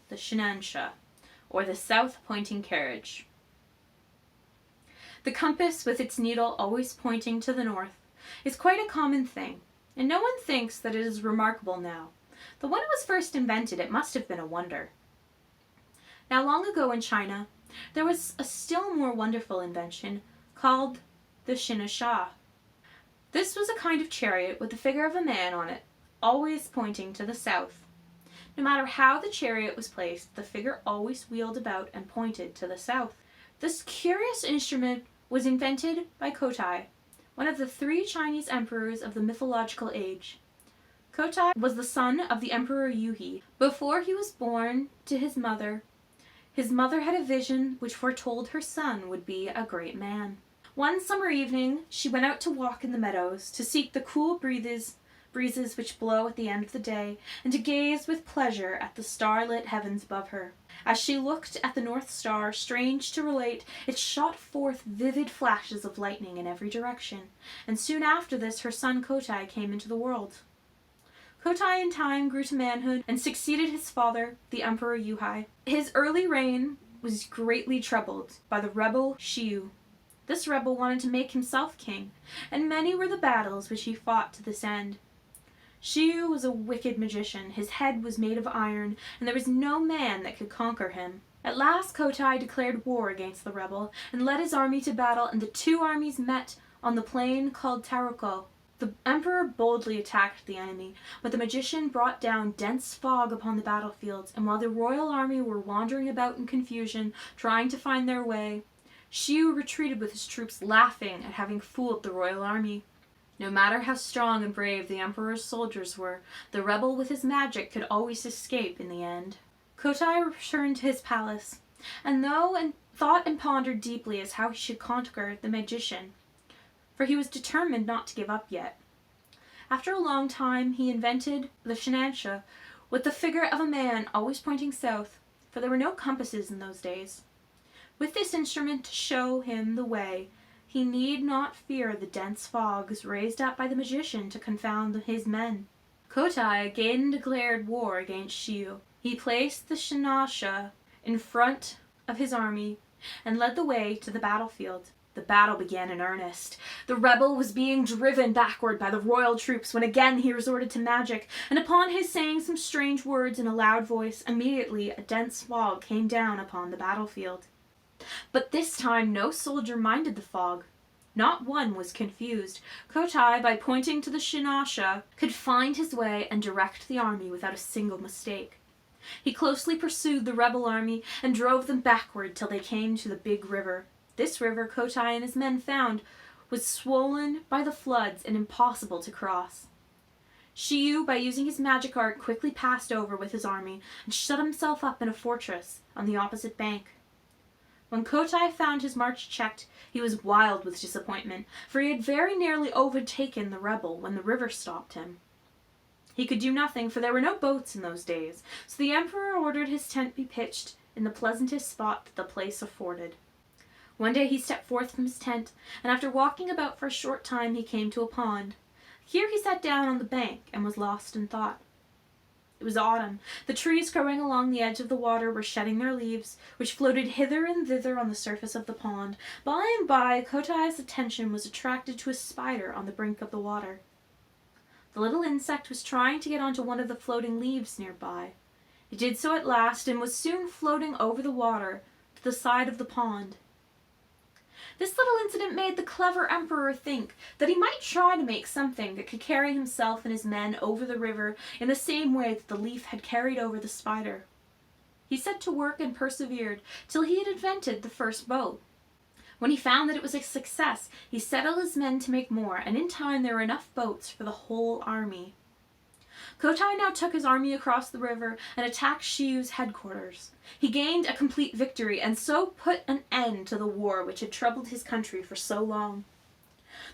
the shinansha, or the South Pointing Carriage. The compass, with its needle always pointing to the north, is quite a common thing, and no one thinks that it is remarkable now, though when it was first invented it must have been a wonder. Now long ago in China, there was a still more wonderful invention called the shinansha. This was a kind of chariot with the figure of a man on it, always pointing to the south. No matter how the chariot was placed, the figure always wheeled about and pointed to the south. This curious instrument was invented by Kotai, one of the 3 Chinese emperors of the mythological age. Kotai was the son of the Emperor Yuhi. Before he was born to his mother had a vision which foretold her son would be a great man. One summer evening, she went out to walk in the meadows, to seek the cool breezes which blow at the end of the day, and to gaze with pleasure at the starlit heavens above her. As she looked at the North Star, strange to relate, it shot forth vivid flashes of lightning in every direction, and soon after this her son Kotai came into the world. Kotai in time grew to manhood and succeeded his father, the Emperor Yuhi. His early reign was greatly troubled by the rebel Shiyu. This rebel wanted to make himself king, and many were the battles which he fought to this end. Shiyu was a wicked magician. His head was made of iron, and there was no man that could conquer him. At last Kotai declared war against the rebel, and led his army to battle, and the 2 armies met on the plain called Taroko. The emperor boldly attacked the enemy, but the magician brought down dense fog upon the battlefields, and while the royal army were wandering about in confusion, trying to find their way, Shiyu retreated with his troops, laughing at having fooled the royal army. No matter how strong and brave the emperor's soldiers were, the rebel with his magic could always escape in the end. Kotai returned to his palace, and thought and pondered deeply as how he should conquer the magician, for he was determined not to give up yet. After a long time, he invented the shinansha, with the figure of a man always pointing south, for there were no compasses in those days. With this instrument to show him the way, he need not fear the dense fogs raised up by the magician to confound his men. Kotai again declared war against Shiyu. He placed the shinansha in front of his army and led the way to the battlefield. The battle began in earnest. The rebel was being driven backward by the royal troops when again he resorted to magic, and upon his saying some strange words in a loud voice, immediately a dense fog came down upon the battlefield. But this time no soldier minded the fog. Not one was confused. Kotai, by pointing to the shinansha, could find his way and direct the army without a single mistake. He closely pursued the rebel army and drove them backward till they came to the big river. This river Kotai and his men found was swollen by the floods and impossible to cross. Shiyu, by using his magic art, quickly passed over with his army and shut himself up in a fortress on the opposite bank. When Kotai found his march checked, he was wild with disappointment, for he had very nearly overtaken the rebel when the river stopped him. He could do nothing, for there were no boats in those days, so the emperor ordered his tent be pitched in the pleasantest spot that the place afforded. One day he stepped forth from his tent, and after walking about for a short time he came to a pond. Here he sat down on the bank and was lost in thought. It was autumn. The trees growing along the edge of the water were shedding their leaves, which floated hither and thither on the surface of the pond. By and by, Kotai's attention was attracted to a spider on the brink of the water. The little insect was trying to get onto one of the floating leaves nearby. It did so at last, and was soon floating over the water to the side of the pond. This little incident made the clever emperor think that he might try to make something that could carry himself and his men over the river in the same way that the leaf had carried over the spider. He set to work and persevered till he had invented the first boat. When he found that it was a success, he settled his men to make more, and in time there were enough boats for the whole army. Kotai now took his army across the river and attacked Shiyu's headquarters. He gained a complete victory and so put an end to the war which had troubled his country for so long.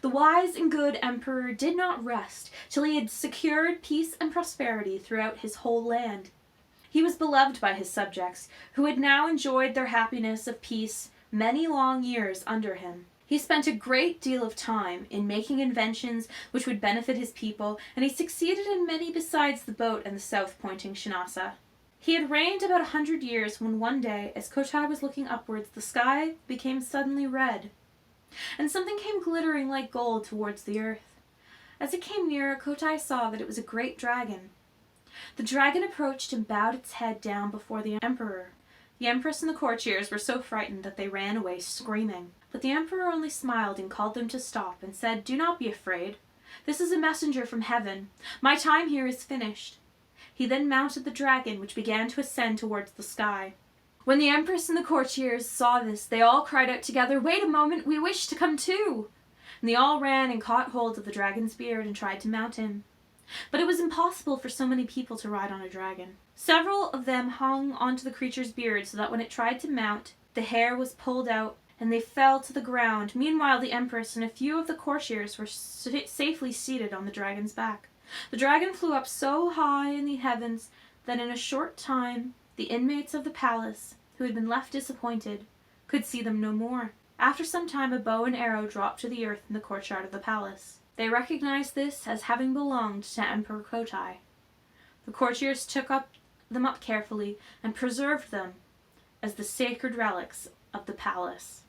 The wise and good emperor did not rest till he had secured peace and prosperity throughout his whole land. He was beloved by his subjects, who had now enjoyed their happiness of peace many long years under him. He spent a great deal of time in making inventions which would benefit his people, and he succeeded in many besides the boat and the South Pointing Shinansha. He had reigned about 100 years when one day, as Kotai was looking upwards, the sky became suddenly red, and something came glittering like gold towards the earth. As it came nearer, Kotai saw that it was a great dragon. The dragon approached and bowed its head down before the emperor. The empress and the courtiers were so frightened that they ran away screaming. But the emperor only smiled and called them to stop and said, "Do not be afraid. This is a messenger from heaven. My time here is finished." He then mounted the dragon, which began to ascend towards the sky. When the empress and the courtiers saw this, they all cried out together, "Wait a moment, we wish to come too!" And they all ran and caught hold of the dragon's beard and tried to mount him. But it was impossible for so many people to ride on a dragon. Several of them hung onto the creature's beard so that when it tried to mount, the hair was pulled out and they fell to the ground. Meanwhile, the empress and a few of the courtiers were safely seated on the dragon's back. The dragon flew up so high in the heavens that in a short time the inmates of the palace, who had been left disappointed, could see them no more. After some time, a bow and arrow dropped to the earth in the courtyard of the palace. They recognized this as having belonged to Emperor Kotai. The courtiers took them up carefully and preserved them as the sacred relics of the palace.